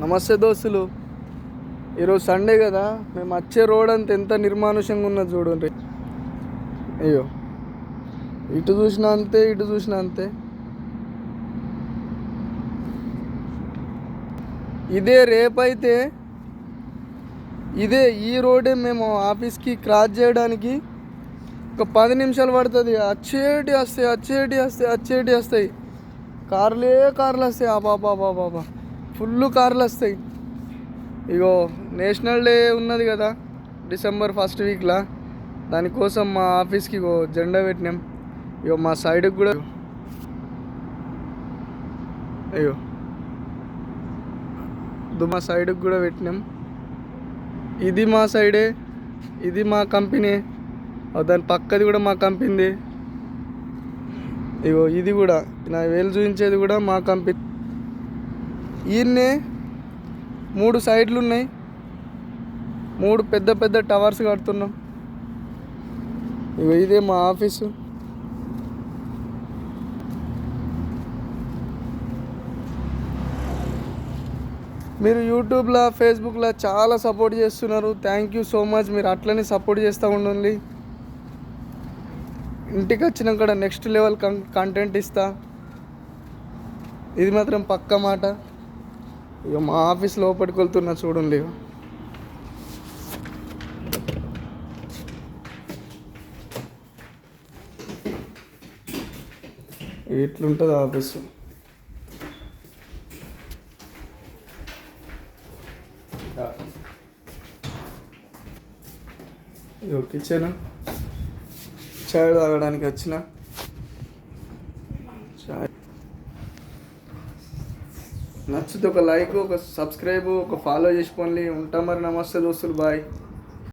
నమస్తే దోస్తులు. ఈరోజు సండే కదా, మేము వచ్చే రోడ్ అంతా ఎంత నిర్మానుషంగా ఉన్నది చూడండి. అయ్యో, ఇటు చూసినా అంతే, ఇటు చూసినా అంతే. ఇదే రేపైతే ఈ రోడే మేము ఆఫీస్కి క్రాస్ చేయడానికి ఒక 10 నిమిషాలు పడుతుంది. వచ్చేటి వస్తాయి కార్లు వస్తాయి. బాబా ఫుల్ కార్లు వస్తాయి. ఇగో నేషనల్ డే ఉన్నది కదా డిసెంబర్ 1st వీక్లో, దానికోసం మా ఆఫీస్కి ఇగో జెండా పెట్టినాం. ఇగో మా సైడ్కి కూడా అయ్యో మా సైడ్కి కూడా పెట్టినాం. ఇది మా సైడే, ఇది మా కంపెనీ. దాని పక్కది కూడా మా కంపెనీది. ఇగో ఇది కూడా నా వేలు చూపించేది కూడా మా కంపెనీ. ఈయన్నే 3 సైడ్లు ఉన్నాయి, 3 పెద్ద పెద్ద టవర్స్ కడుతున్నాం. ఇగో ఇదే మా ఆఫీసు. మీరు యూట్యూబ్లో, ఫేస్బుక్లో చాలా సపోర్ట్ చేస్తున్నారు. Thank you so much. మీరు అట్లనే సపోర్ట్ చేస్తూ ఉండండి. ఇంటికి వచ్చినాక నెక్స్ట్ లెవెల్ కంటెంట్ ఇస్తా, ఇది మాత్రం పక్కా మాట. ఇక మా ఆఫీస్ లోపలికి వెళ్తున్నా చూడండి. ఇట్లుంటుంది ఆఫీసు. ఇగో కిచెన్, చాయ్ తాగడానికి వచ్చిన. చాయ్ నచ్చితే ఒక లైక్, ఒక సబ్స్క్రైబ్, ఒక ఫాలో చేసుకోండి. ఉంటాం మరి. నమస్తే దోస్తులు, బాయ్.